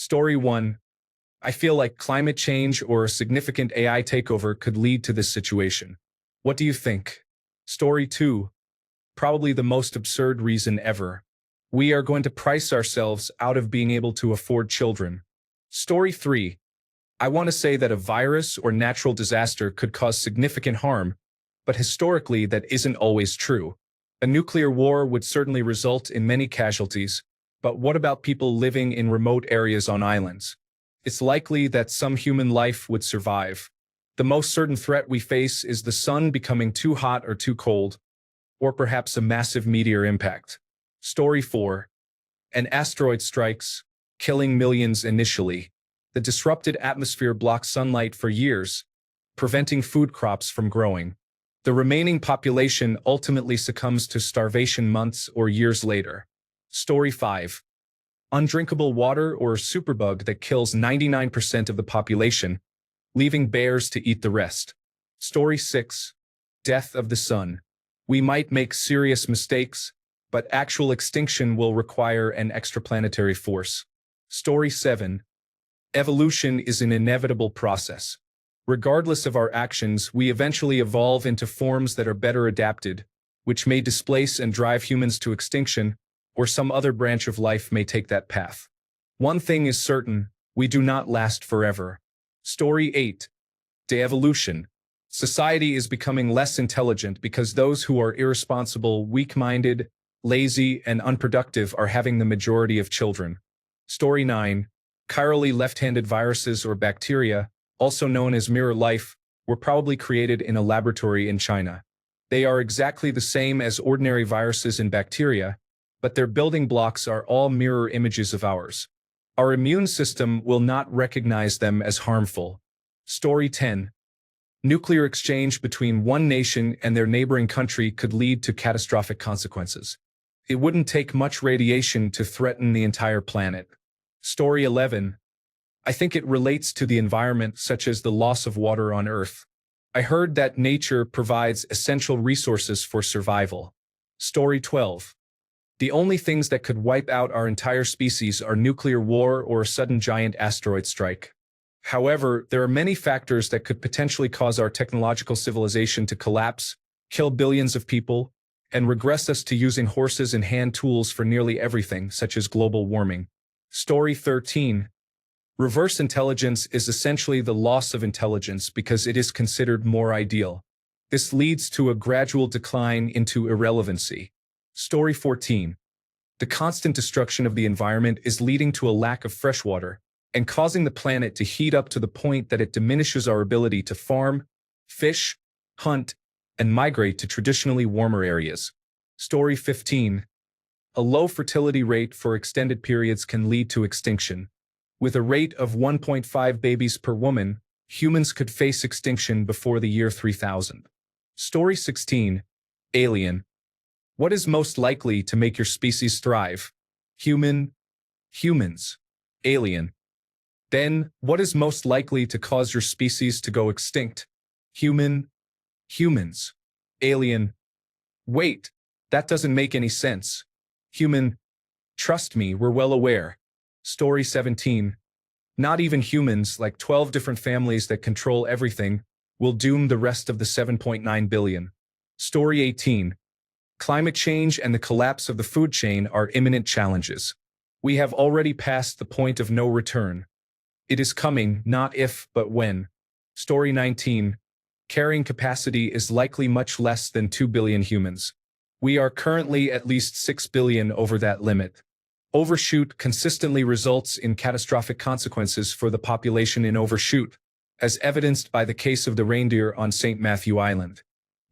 Story 1. I feel like climate change or a significant AI takeover could lead to this situation. What do you think? Story 2. Probably the most absurd reason ever. We are going to price ourselves out of being able to afford children. Story 3. I want to say that a virus or natural disaster could cause significant harm, but historically that isn't always true. A nuclear war would certainly result in many casualties, but what about people living in remote areas on islands? It's likely that some human life would survive. The most certain threat we face is the sun becoming too hot or too cold, or perhaps a massive meteor impact. Story 4. An asteroid strikes, killing millions initially. The disrupted atmosphere blocks sunlight for years, preventing food crops from growing. The remaining population ultimately succumbs to starvation months or years later. Story 5. Undrinkable water or a superbug that kills 99% of the population, leaving bears to eat the rest. Story 6. Death of the sun. We might make serious mistakes, but actual extinction will require an extraplanetary force. Story 7. Evolution is an inevitable process. Regardless of our actions, we eventually evolve into forms that are better adapted, which may displace and drive humans to extinction, or some other branch of life may take that path. One thing is certain, we do not last forever. Story 8. De-evolution. Society is becoming less intelligent because those who are irresponsible, weak-minded, lazy, and unproductive are having the majority of children. Story 9. Chirally left-handed viruses or bacteria, also known as mirror life, were probably created in a laboratory in China. They are exactly the same as ordinary viruses and bacteria, but their building blocks are all mirror images of ours. Our immune system will not recognize them as harmful. Story 10. Nuclear exchange between one nation and their neighboring country could lead to catastrophic consequences. It wouldn't take much radiation to threaten the entire planet. Story 11. I think it relates to the environment, such as the loss of water on Earth. I heard that nature provides essential resources for survival. Story 12. The only things that could wipe out our entire species are nuclear war or a sudden giant asteroid strike. However, there are many factors that could potentially cause our technological civilization to collapse, kill billions of people, and regress us to using horses and hand tools for nearly everything, such as global warming. Story 13. Reverse intelligence is essentially the loss of intelligence because it is considered more ideal. This leads to a gradual decline into irrelevancy. Story 14. The constant destruction of the environment is leading to a lack of fresh water and causing the planet to heat up to the point that it diminishes our ability to farm, fish, hunt, and migrate to traditionally warmer areas. Story 15. A low fertility rate for extended periods can lead to extinction. With a rate of 1.5 babies per woman, humans could face extinction before the year 3000. Story 16. Alien. What is most likely to make your species thrive? Humans. Alien. Then, what is most likely to cause your species to go extinct? Humans. Alien. Wait, that doesn't make any sense. Human. Trust me, we're well aware. Story 17. Not even humans, like 12 different families that control everything, will doom the rest of the 7.9 billion. Story 18. Climate change and the collapse of the food chain are imminent challenges. We have already passed the point of no return. It is coming, not if, but when. Story 19. Carrying capacity is likely much less than 2 billion humans. We are currently at least 6 billion over that limit. Overshoot consistently results in catastrophic consequences for the population in overshoot, as evidenced by the case of the reindeer on St. Matthew Island.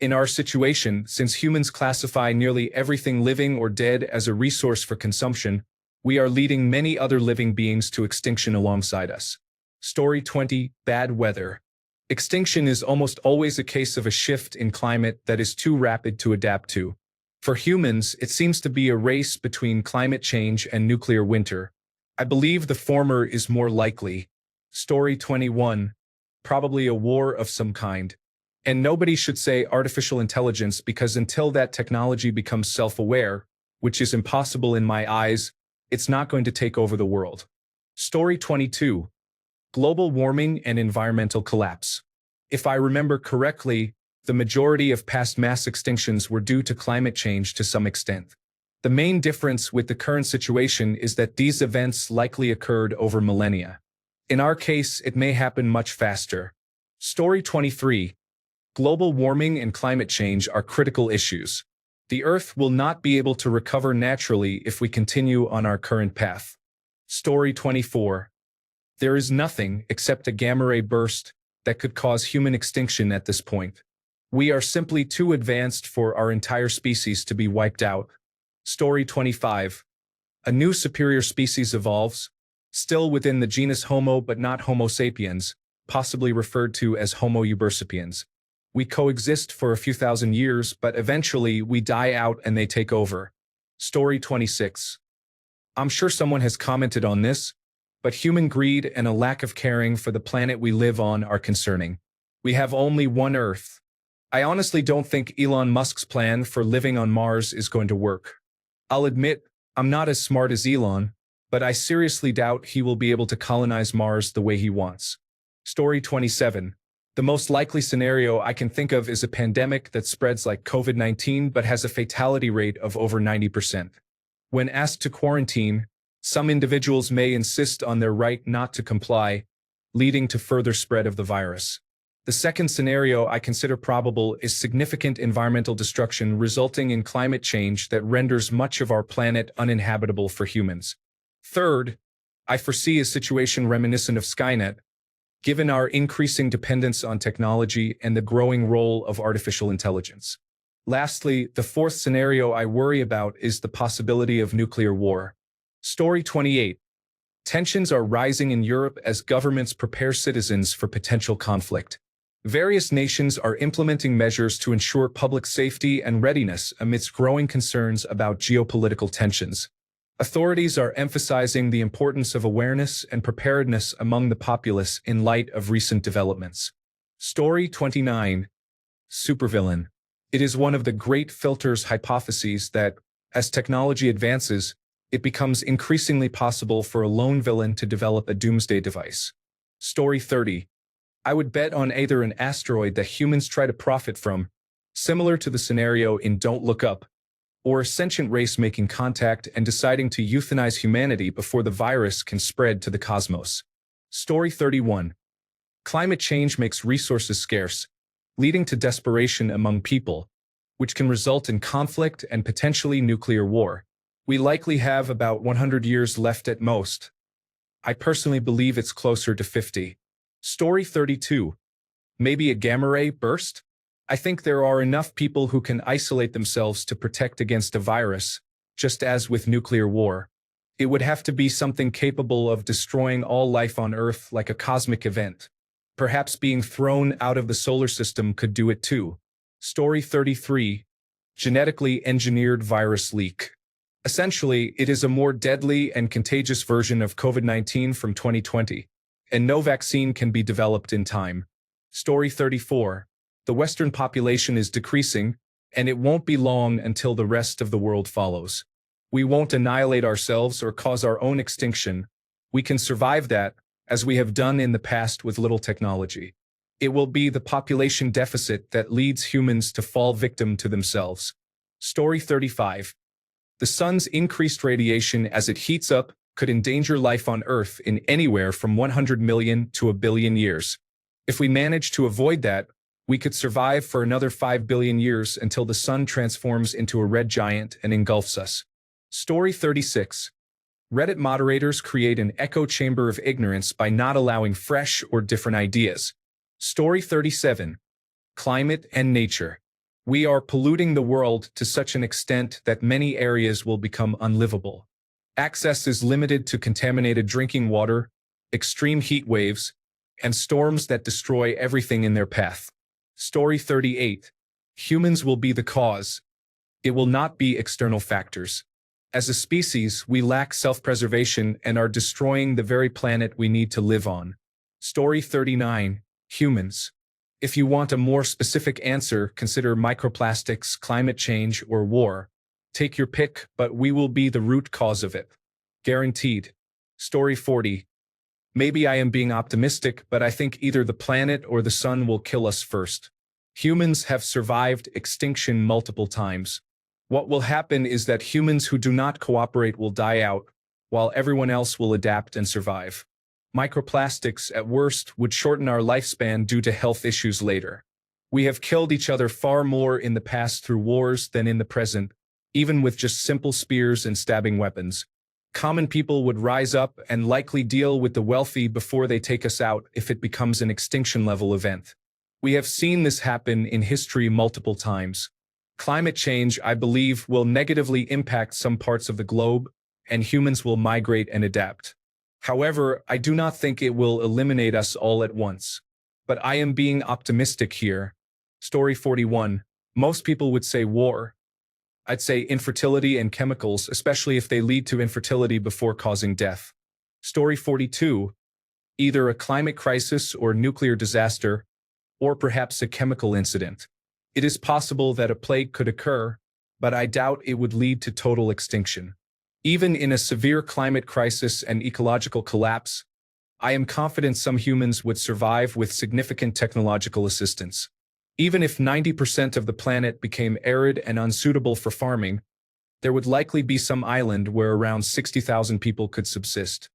In our situation, since humans classify nearly everything living or dead as a resource for consumption, we are leading many other living beings to extinction alongside us. Story 20. Bad weather. Extinction is almost always a case of a shift in climate that is too rapid to adapt to. For humans, it seems to be a race between climate change and nuclear winter. I believe the former is more likely. Story 21. Probably a war of some kind. And nobody should say artificial intelligence because until that technology becomes self-aware, which is impossible in my eyes, it's not going to take over the world. Story 22. Global warming and environmental collapse. If I remember correctly, the majority of past mass extinctions were due to climate change to some extent. The main difference with the current situation is that these events likely occurred over millennia. In our case, it may happen much faster. Story 23. Global warming and climate change are critical issues. The Earth will not be able to recover naturally if we continue on our current path. Story 24. There is nothing except a gamma ray burst that could cause human extinction at this point. We are simply too advanced for our entire species to be wiped out. Story 25. A new superior species evolves, still within the genus Homo but not Homo sapiens, possibly referred to as Homo ubersapiens. We coexist for a few thousand years, but eventually we die out and they take over. Story 26. I'm sure someone has commented on this, but human greed and a lack of caring for the planet we live on are concerning. We have only one Earth. I honestly don't think Elon Musk's plan for living on Mars is going to work. I'll admit, I'm not as smart as Elon, but I seriously doubt he will be able to colonize Mars the way he wants. Story 27. The most likely scenario I can think of is a pandemic that spreads like COVID-19 but has a fatality rate of over 90%. When asked to quarantine, some individuals may insist on their right not to comply, leading to further spread of the virus. The second scenario I consider probable is significant environmental destruction resulting in climate change that renders much of our planet uninhabitable for humans. Third, I foresee a situation reminiscent of Skynet, given our increasing dependence on technology and the growing role of artificial intelligence. Lastly, the fourth scenario I worry about is the possibility of nuclear war. Story 28. Tensions are rising in Europe as governments prepare citizens for potential conflict. Various nations are implementing measures to ensure public safety and readiness amidst growing concerns about geopolitical tensions. Authorities are emphasizing the importance of awareness and preparedness among the populace in light of recent developments. Story 29. Supervillain. It is one of the great filters hypotheses that, as technology advances, it becomes increasingly possible for a lone villain to develop a doomsday device. Story 30. I would bet on either an asteroid that humans try to profit from, similar to the scenario in Don't Look Up, or a sentient race making contact and deciding to euthanize humanity before the virus can spread to the cosmos. Story 31. Climate change makes resources scarce, leading to desperation among people, which can result in conflict and potentially nuclear war. We likely have about 100 years left at most. I personally believe it's closer to 50. Story 32. Maybe a gamma ray burst? I think there are enough people who can isolate themselves to protect against a virus, just as with nuclear war. It would have to be something capable of destroying all life on Earth like a cosmic event. Perhaps being thrown out of the solar system could do it too. Story 33. Genetically engineered virus leak. Essentially, it is a more deadly and contagious version of COVID-19 from 2020. And no vaccine can be developed in time. Story 34. The Western population is decreasing, and it won't be long until the rest of the world follows. We won't annihilate ourselves or cause our own extinction. We can survive that, as we have done in the past with little technology. It will be the population deficit that leads humans to fall victim to themselves. Story 35. The sun's increased radiation as it heats up could endanger life on Earth in anywhere from 100 million to a billion years. If we manage to avoid that, we could survive for another 5 billion years until the sun transforms into a red giant and engulfs us. Story 36. Reddit moderators create an echo chamber of ignorance by not allowing fresh or different ideas. Story 37. Climate and nature. We are polluting the world to such an extent that many areas will become unlivable. Access is limited to contaminated drinking water, extreme heat waves, and storms that destroy everything in their path. Story 38. Humans will be the cause. It will not be external factors. As a species, we lack self-preservation and are destroying the very planet we need to live on. Story 39. Humans. If you want a more specific answer, consider microplastics, climate change, or war. Take your pick, but we will be the root cause of it. Guaranteed. Story 40. Maybe I am being optimistic, but I think either the planet or the sun will kill us first. Humans have survived extinction multiple times. What will happen is that humans who do not cooperate will die out, while everyone else will adapt and survive. Microplastics, at worst, would shorten our lifespan due to health issues later. We have killed each other far more in the past through wars than in the present, even with just simple spears and stabbing weapons. Common people would rise up and likely deal with the wealthy before they take us out if it becomes an extinction-level event. We have seen this happen in history multiple times. Climate change, I believe, will negatively impact some parts of the globe, and humans will migrate and adapt. However, I do not think it will eliminate us all at once. But I am being optimistic here. Story 41. Most people would say war. I'd say infertility and chemicals, especially if they lead to infertility before causing death. Story 42. Either a climate crisis or nuclear disaster, or perhaps a chemical incident. It is possible that a plague could occur, but I doubt it would lead to total extinction. Even in a severe climate crisis and ecological collapse, I am confident some humans would survive with significant technological assistance. Even if 90% of the planet became arid and unsuitable for farming, there would likely be some island where around 60,000 people could subsist.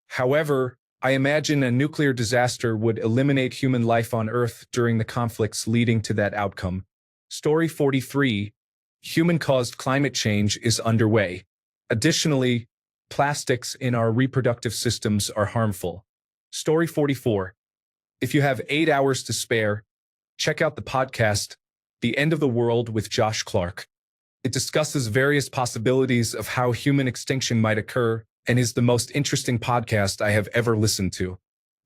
However, I imagine a nuclear disaster would eliminate human life on Earth during the conflicts leading to that outcome. Story 43. Human-caused climate change is underway. Additionally, plastics in our reproductive systems are harmful. Story 44. If you have 8 hours to spare, check out the podcast, The End of the World with Josh Clark. It discusses various possibilities of how human extinction might occur and is the most interesting podcast I have ever listened to.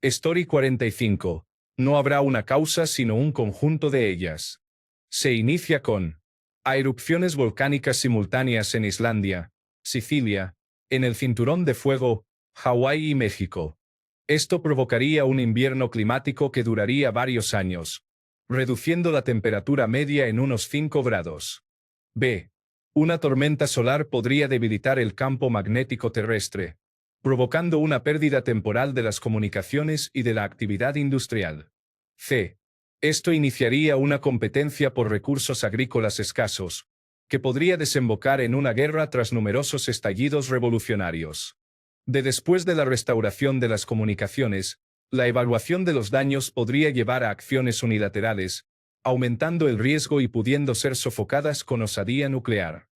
Story 45. No habrá una causa sino un conjunto de ellas. Se inicia con a erupciones volcánicas simultáneas en Islandia, Sicilia, en el Cinturón de Fuego, Hawái y México. Esto provocaría un invierno climático que duraría varios años, reduciendo la temperatura media en unos 5 grados. B. Una tormenta solar podría debilitar el campo magnético terrestre, provocando una pérdida temporal de las comunicaciones y de la actividad industrial. C. Esto iniciaría una competencia por recursos agrícolas escasos, que podría desembocar en una guerra tras numerosos estallidos revolucionarios. Después de la restauración de las comunicaciones, la evaluación de los daños podría llevar a acciones unilaterales, aumentando el riesgo y pudiendo ser sofocadas con osadía nuclear.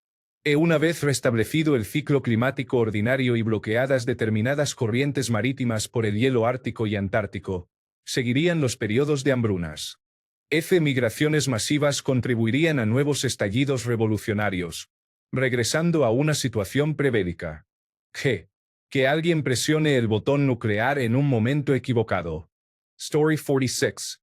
Una vez restablecido el ciclo climático ordinario y bloqueadas determinadas corrientes marítimas por el hielo ártico y antártico, seguirían los periodos de hambrunas. Migraciones masivas contribuirían a nuevos estallidos revolucionarios, regresando a una situación prebélica. G. Que alguien presione el botón nuclear en un momento equivocado. Story 46.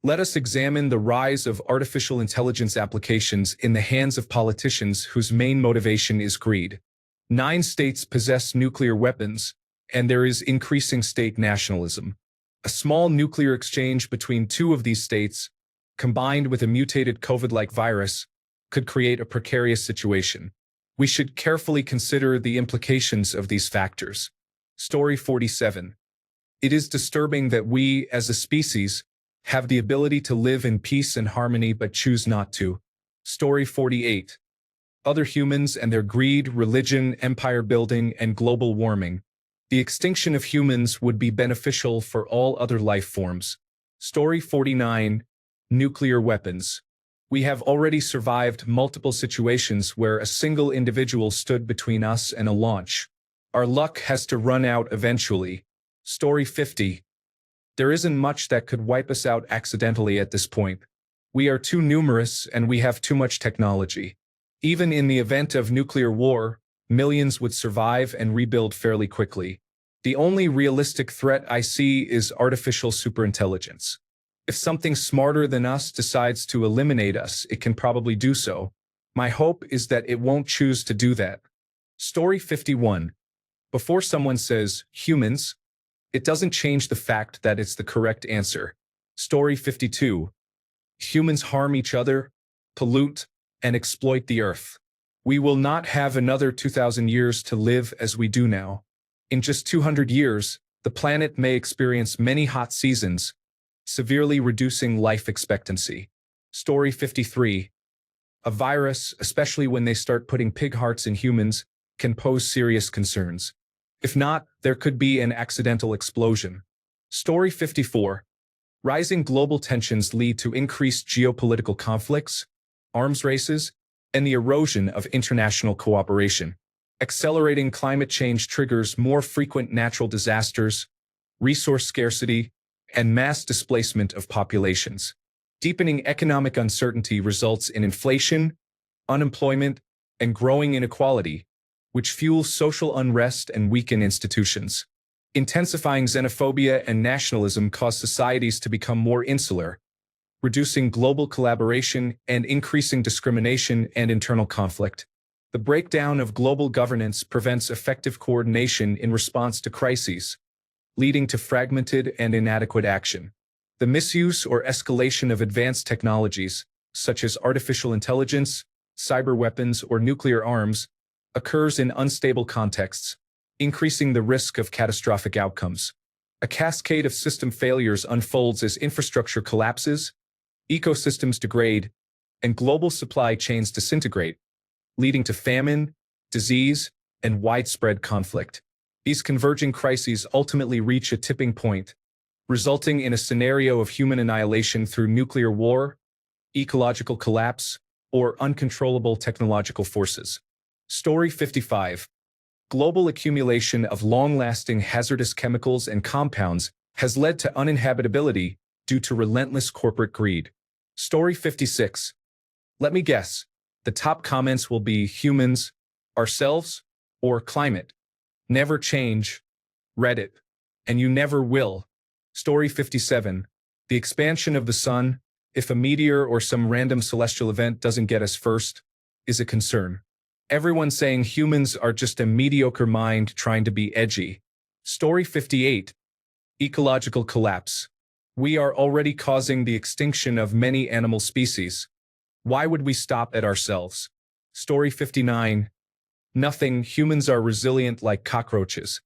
Let us examine the rise of artificial intelligence applications in the hands of politicians whose main motivation is greed. 9 states possess nuclear weapons, and there is increasing state nationalism. A small nuclear exchange between 2 of these states, combined with a mutated COVID-like virus, could create a precarious situation. We should carefully consider the implications of these factors. Story 47. It is disturbing that we, as a species, have the ability to live in peace and harmony but choose not to. Story 48. Other humans and their greed, religion, empire building, and global warming. The extinction of humans would be beneficial for all other life forms. Story 49. Nuclear weapons. We have already survived multiple situations where a single individual stood between us and a launch. Our luck has to run out eventually. Story 50. There isn't much that could wipe us out accidentally at this point. We are too numerous and we have too much technology. Even in the event of nuclear war, millions would survive and rebuild fairly quickly. The only realistic threat I see is artificial superintelligence. If something smarter than us decides to eliminate us, it can probably do so. My hope is that it won't choose to do that. Story 51. Before someone says, humans, it doesn't change the fact that it's the correct answer. Story 52. Humans harm each other, pollute, and exploit the earth. We will not have another 2,000 years to live as we do now. In just 200 years, the planet may experience many hot seasons, severely reducing life expectancy. Story 53. A virus, especially when they start putting pig hearts in humans, can pose serious concerns. If not, there could be an accidental explosion. Story 54. Rising global tensions lead to increased geopolitical conflicts, arms races, and the erosion of international cooperation. Accelerating climate change triggers more frequent natural disasters, resource scarcity, and mass displacement of populations. Deepening economic uncertainty results in inflation, unemployment, and growing inequality, which fuels social unrest and weaken institutions. Intensifying xenophobia and nationalism cause societies to become more insular, reducing global collaboration and increasing discrimination and internal conflict. The breakdown of global governance prevents effective coordination in response to crises, leading to fragmented and inadequate action. The misuse or escalation of advanced technologies, such as artificial intelligence, cyber weapons, or nuclear arms, occurs in unstable contexts, increasing the risk of catastrophic outcomes. A cascade of system failures unfolds as infrastructure collapses, ecosystems degrade, and global supply chains disintegrate, leading to famine, disease, and widespread conflict. These converging crises ultimately reach a tipping point, resulting in a scenario of human annihilation through nuclear war, ecological collapse, or uncontrollable technological forces. Story 55. Global accumulation of long-lasting hazardous chemicals and compounds has led to uninhabitability due to relentless corporate greed. Story 56. Let me guess, the top comments will be humans, ourselves, or climate. Never change, Reddit, and you never will. Story 57. The expansion of the sun, if a meteor or some random celestial event doesn't get us first, is a concern. Everyone saying humans are just a mediocre mind trying to be edgy. Story 58. Ecological collapse. We are already causing the extinction of many animal species. Why would we stop at ourselves? Story 59. Nothing, humans are resilient like cockroaches.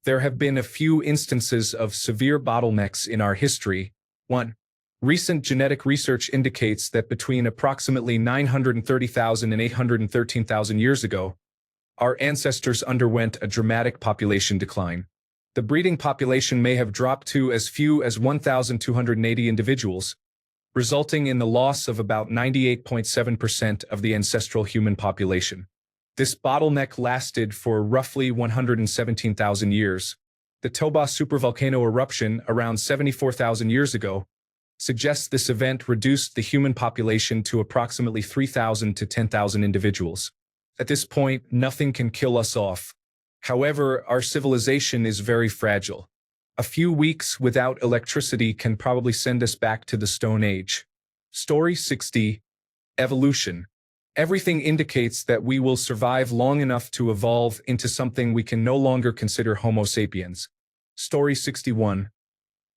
There have been a few instances of severe bottlenecks in our history. 1. Recent genetic research indicates that between approximately 930,000 and 813,000 years ago, our ancestors underwent a dramatic population decline. The breeding population may have dropped to as few as 1,280 individuals, resulting in the loss of about 98.7% of the ancestral human population. This bottleneck lasted for roughly 117,000 years. The Toba supervolcano eruption around 74,000 years ago suggests this event reduced the human population to approximately 3,000 to 10,000 individuals. At this point, nothing can kill us off. However, our civilization is very fragile. A few weeks without electricity can probably send us back to the Stone Age. Story 60. Evolution. Everything indicates that we will survive long enough to evolve into something we can no longer consider Homo sapiens. Story 61.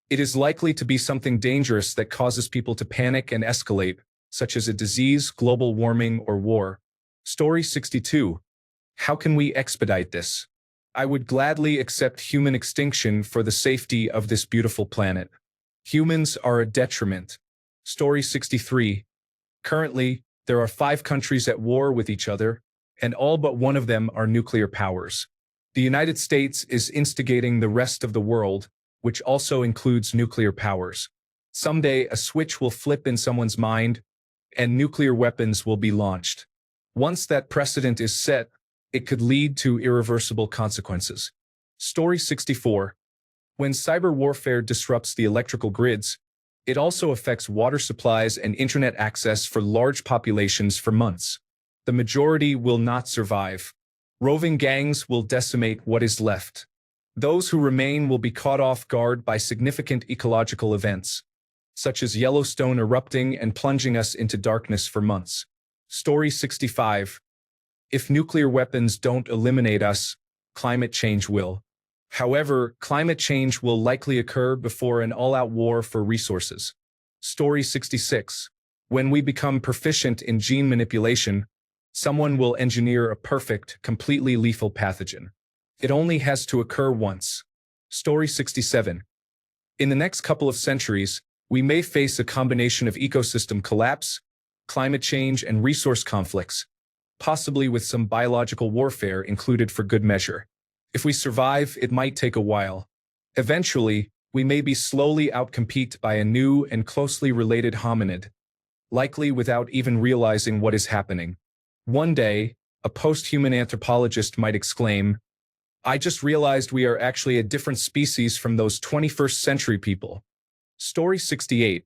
It is likely to be something dangerous that causes people to panic and escalate, such as a disease, global warming, or war. Story 62. How can we expedite this? I would gladly accept human extinction for the safety of this beautiful planet. Humans are a detriment. Story 63. Currently, there are 5 countries at war with each other, and all but one of them are nuclear powers. The United States is instigating the rest of the world, which also includes nuclear powers. Someday, a switch will flip in someone's mind, and nuclear weapons will be launched. Once that precedent is set, it could lead to irreversible consequences. Story 64. When cyber warfare disrupts the electrical grids, it also affects water supplies and internet access for large populations for months. The majority will not survive. Roving gangs will decimate what is left. Those who remain will be caught off guard by significant ecological events, such as Yellowstone erupting and plunging us into darkness for months. Story 65. If nuclear weapons don't eliminate us, climate change will. However, climate change will likely occur before an all-out war for resources. Story 66. When we become proficient in gene manipulation, someone will engineer a perfect, completely lethal pathogen. It only has to occur once. Story 67. In the next couple of centuries, we may face a combination of ecosystem collapse, climate change, and resource conflicts, possibly with some biological warfare included for good measure. If we survive, it might take a while. Eventually, we may be slowly outcompeted by a new and closely related hominid, likely without even realizing what is happening. One day, a post-human anthropologist might exclaim, "I just realized we are actually a different species from those 21st century people." Story 68.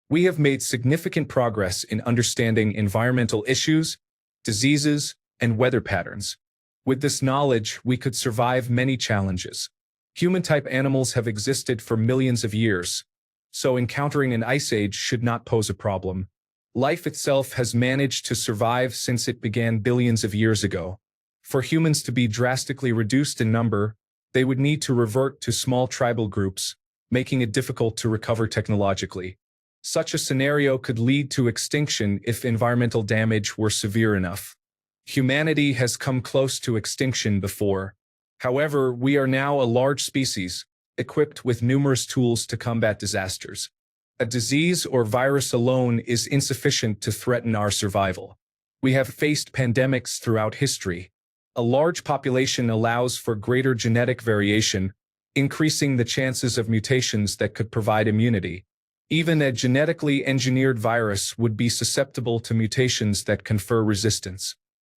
We have made significant progress in understanding environmental issues, diseases, and weather patterns. With this knowledge, we could survive many challenges. Human-type animals have existed for millions of years, so encountering an ice age should not pose a problem. Life itself has managed to survive since it began billions of years ago. For humans to be drastically reduced in number, they would need to revert to small tribal groups, making it difficult to recover technologically. Such a scenario could lead to extinction if environmental damage were severe enough. Humanity has come close to extinction before. However, we are now a large species, equipped with numerous tools to combat disasters. A disease or virus alone is insufficient to threaten our survival. We have faced pandemics throughout history. A large population allows for greater genetic variation, increasing the chances of mutations that could provide immunity. Even a genetically engineered virus would be susceptible to mutations that confer resistance.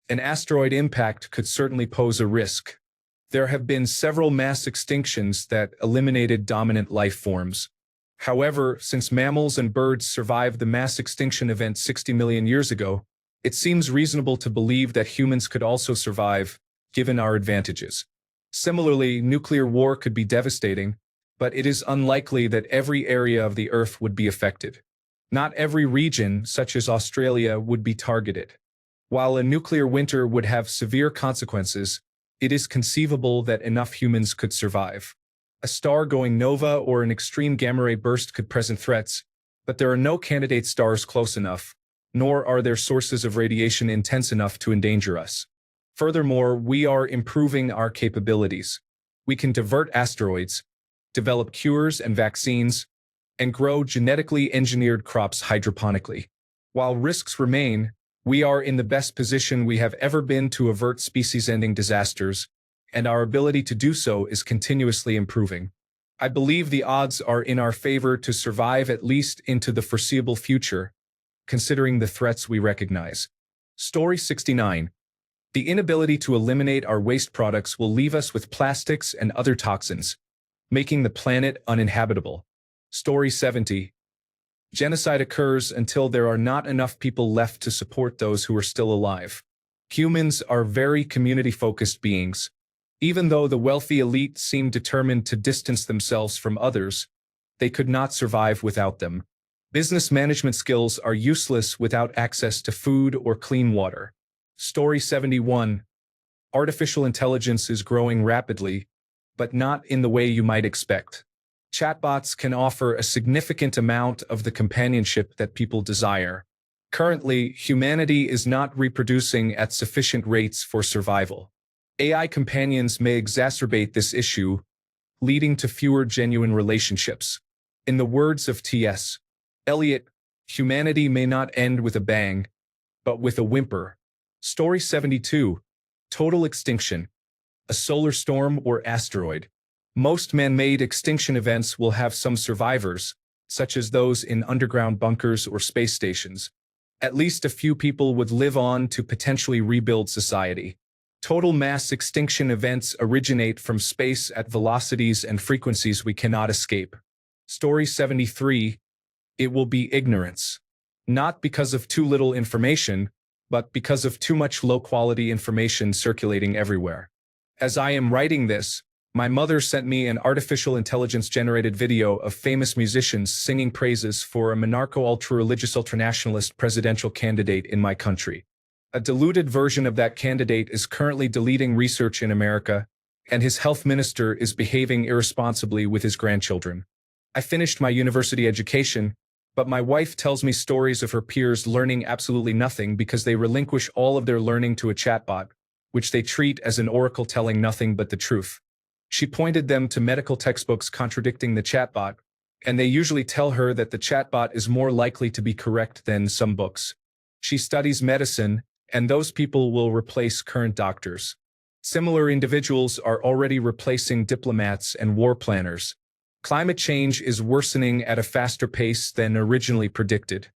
An asteroid impact could certainly pose a risk. There have been several mass extinctions that eliminated dominant life forms. However, since mammals and birds survived the mass extinction event 60 million years ago, it seems reasonable to believe that humans could also survive, given our advantages. Similarly, nuclear war could be devastating, but it is unlikely that every area of the Earth would be affected. Not every region, such as Australia, would be targeted. While a nuclear winter would have severe consequences, it is conceivable that enough humans could survive. A star going nova or an extreme gamma-ray burst could present threats, but there are no candidate stars close enough, nor are there sources of radiation intense enough to endanger us. Furthermore, we are improving our capabilities. We can divert asteroids, develop cures and vaccines, and grow genetically engineered crops hydroponically. While risks remain, we are in the best position we have ever been to avert species-ending disasters, and our ability to do so is continuously improving. I believe the odds are in our favor to survive at least into the foreseeable future, considering the threats we recognize. Story 69. The inability to eliminate our waste products will leave us with plastics and other toxins, making the planet uninhabitable. Story 70. Genocide occurs until there are not enough people left to support those who are still alive. Humans are very community-focused beings. Even though the wealthy elite seem determined to distance themselves from others, they could not survive without them. Business management skills are useless without access to food or clean water. Story 71. Artificial intelligence is growing rapidly, but not in the way you might expect. Chatbots can offer a significant amount of the companionship that people desire. Currently, humanity is not reproducing at sufficient rates for survival. AI companions may exacerbate this issue, leading to fewer genuine relationships. In the words of T.S. Eliot, humanity may not end with a bang, but with a whimper. Story 72. Total extinction. A solar storm or asteroid. Most man-made extinction events will have some survivors, such as those in underground bunkers or space stations. At least a few people would live on to potentially rebuild society. Total mass extinction events originate from space at velocities and frequencies we cannot escape. Story 73. It will be ignorance. Not because of too little information, but because of too much low-quality information circulating everywhere. As I am writing this, my mother sent me an artificial intelligence-generated video of famous musicians singing praises for a monarcho-ultra-religious ultranationalist presidential candidate in my country. A diluted version of that candidate is currently deleting research in America, and his health minister is behaving irresponsibly with his grandchildren. I finished my university education, but my wife tells me stories of her peers learning absolutely nothing because they relinquish all of their learning to a chatbot, which they treat as an oracle telling nothing but the truth. She pointed them to medical textbooks contradicting the chatbot, and they usually tell her that the chatbot is more likely to be correct than some books. She studies medicine, and those people will replace current doctors. Similar individuals are already replacing diplomats and war planners. Climate change is worsening at a faster pace than originally predicted.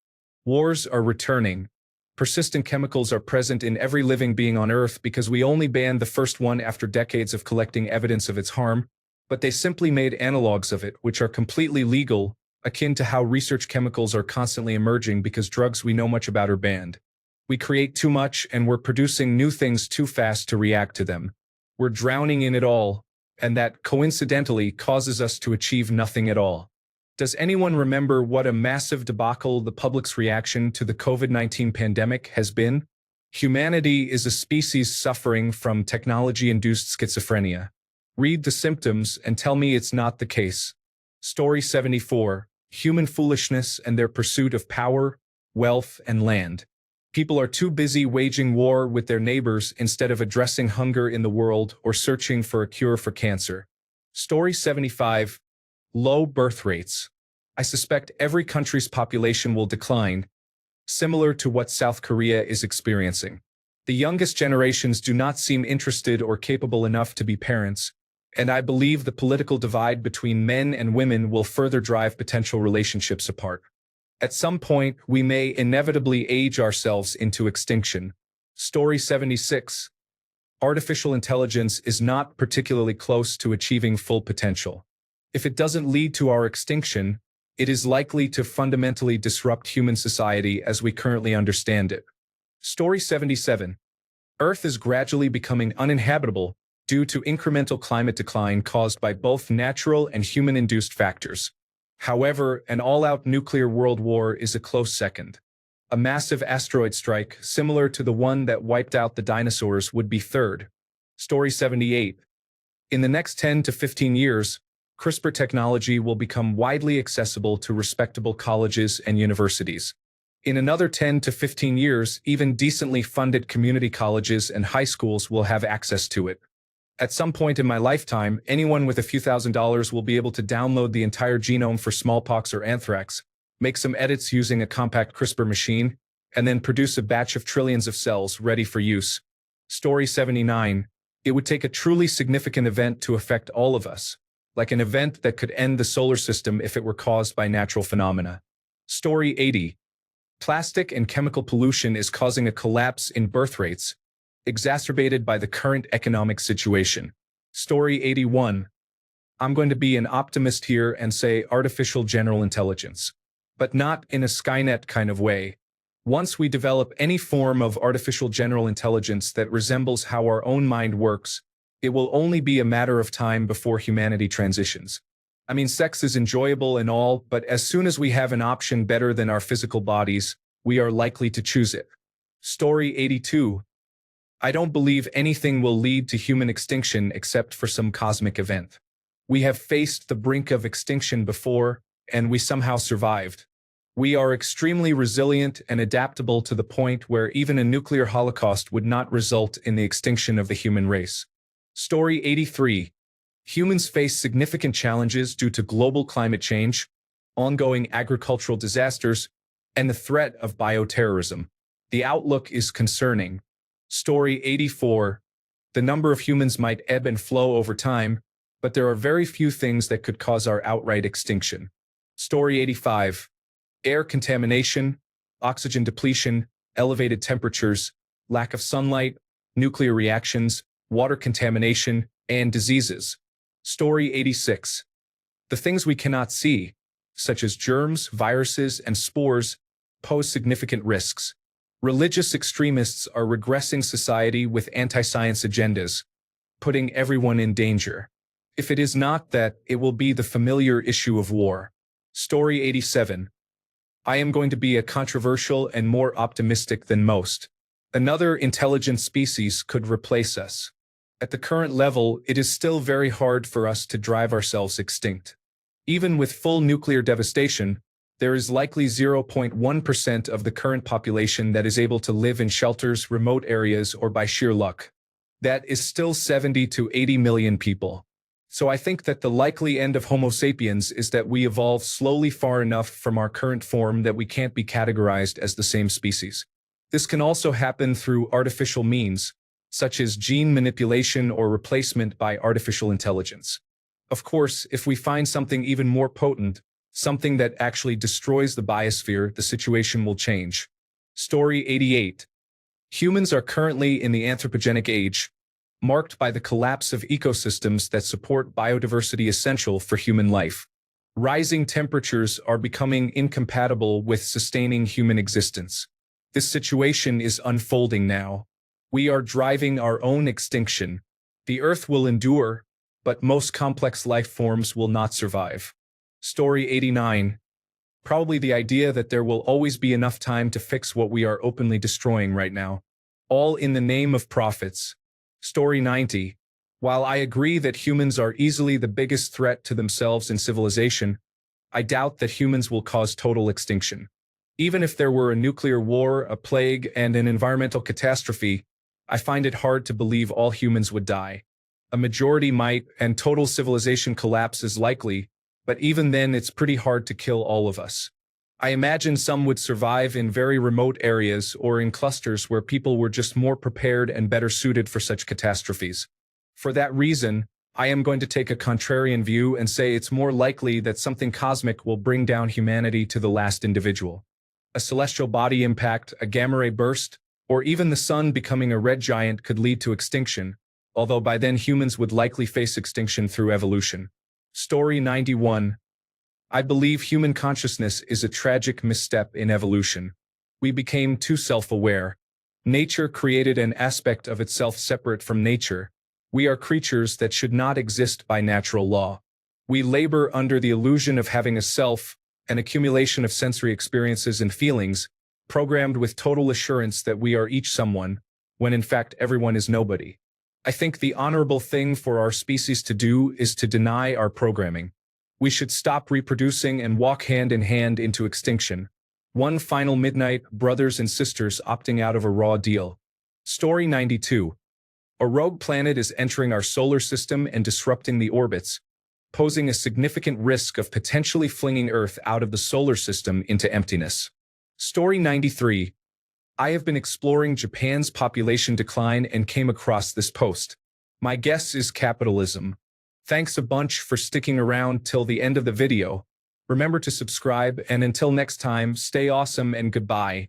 Wars are returning. Persistent chemicals are present in every living being on Earth because we only banned the first one after decades of collecting evidence of its harm, but they simply made analogs of it, which are completely legal, akin to how research chemicals are constantly emerging because drugs we know much about are banned. We create too much and we're producing new things too fast to react to them. We're drowning in it all, and that coincidentally causes us to achieve nothing at all. Does anyone remember what a massive debacle the public's reaction to the COVID-19 pandemic has been? Humanity is a species suffering from technology-induced schizophrenia. Read the symptoms and tell me it's not the case. Story 74: Human foolishness and their pursuit of power, wealth, and land. People are too busy waging war with their neighbors instead of addressing hunger in the world or searching for a cure for cancer. Story 75: Low birth rates. I suspect every country's population will decline, similar to what South Korea is experiencing. The youngest generations do not seem interested or capable enough to be parents, and I believe the political divide between men and women will further drive potential relationships apart. At some point, we may inevitably age ourselves into extinction. Story 76: Artificial intelligence is not particularly close to achieving full potential. If it doesn't lead to our extinction, it is likely to fundamentally disrupt human society as we currently understand it. Story 77: Earth is gradually becoming uninhabitable due to incremental climate decline caused by both natural and human-induced factors. However, an all-out nuclear world war is a close second. A massive asteroid strike, similar to the one that wiped out the dinosaurs, would be third. Story 78: In the next 10 to 15 years, CRISPR technology will become widely accessible to respectable colleges and universities. In another 10 to 15 years, even decently funded community colleges and high schools will have access to it. At some point in my lifetime, anyone with a few $1,000s will be able to download the entire genome for smallpox or anthrax, make some edits using a compact CRISPR machine, and then produce a batch of trillions of cells ready for use. Story 79: It would take a truly significant event to affect all of us, like an event that could end the solar system if it were caused by natural phenomena. Story 80: Plastic and chemical pollution is causing a collapse in birth rates, exacerbated by the current economic situation. Story 81: I'm going to be an optimist here and say artificial general intelligence, but not in a Skynet kind of way. Once we develop any form of artificial general intelligence that resembles how our own mind works, it will only be a matter of time before humanity transitions. I mean, sex is enjoyable and all, but as soon as we have an option better than our physical bodies, we are likely to choose it. Story 82: I don't believe anything will lead to human extinction except for some cosmic event. We have faced the brink of extinction before, and we somehow survived. We are extremely resilient and adaptable to the point where even a nuclear holocaust would not result in the extinction of the human race. Story 83: Humans face significant challenges due to global climate change, ongoing agricultural disasters, and the threat of bioterrorism. The outlook is concerning. Story 84: The number of humans might ebb and flow over time, but there are very few things that could cause our outright extinction. Story 85: Air contamination, oxygen depletion, elevated temperatures, lack of sunlight, nuclear reactions, water contamination, and diseases. Story 86: The things we cannot see, such as germs, viruses, and spores, pose significant risks. Religious extremists are regressing society with anti-science agendas, putting everyone in danger. If it is not that, it will be the familiar issue of war. Story 87: I am going to be a controversial and more optimistic than most. Another intelligent species could replace us. At the current level, it is still very hard for us to drive ourselves extinct. Even with full nuclear devastation, there is likely 0.1% of the current population that is able to live in shelters, remote areas, or by sheer luck. That is still 70 to 80 million people. So I think that the likely end of Homo sapiens is that we evolve slowly far enough from our current form that we can't be categorized as the same species. This can also happen through artificial means, such as gene manipulation or replacement by artificial intelligence. Of course, if we find something even more potent, something that actually destroys the biosphere, the situation will change. Story 88. Humans are currently in the anthropogenic age, marked by the collapse of ecosystems that support biodiversity essential for human life. Rising temperatures are becoming incompatible with sustaining human existence. This situation is unfolding now. We are driving our own extinction. The Earth will endure, but most complex life forms will not survive. Story 89. Probably the idea that there will always be enough time to fix what we are openly destroying right now. All in the name of profits. Story 90. While I agree that humans are easily the biggest threat to themselves and civilization, I doubt that humans will cause total extinction. Even if there were a nuclear war, a plague, and an environmental catastrophe, I find it hard to believe all humans would die. A majority might, and total civilization collapse is likely, but even then it's pretty hard to kill all of us. I imagine some would survive in very remote areas or in clusters where people were just more prepared and better suited for such catastrophes. For that reason, I am going to take a contrarian view and say it's more likely that something cosmic will bring down humanity to the last individual. A celestial body impact, a gamma ray burst, or even the sun becoming a red giant could lead to extinction, although by then humans would likely face extinction through evolution. Story 91. I believe human consciousness is a tragic misstep in evolution. We became too self-aware. Nature created an aspect of itself separate from nature. We are creatures that should not exist by natural law. We labor under the illusion of having a self, an accumulation of sensory experiences and feelings, programmed with total assurance that we are each someone, when in fact everyone is nobody. I think the honorable thing for our species to do is to deny our programming. We should stop reproducing and walk hand in hand into extinction. One final midnight, brothers and sisters opting out of a raw deal. Story 92. A rogue planet is entering our solar system and disrupting the orbits, posing a significant risk of potentially flinging Earth out of the solar system into emptiness. Story 93. I have been exploring Japan's population decline and came across this post. My guess is capitalism. Thanks a bunch for sticking around till the end of the video. Remember to subscribe, and until next time, stay awesome and goodbye.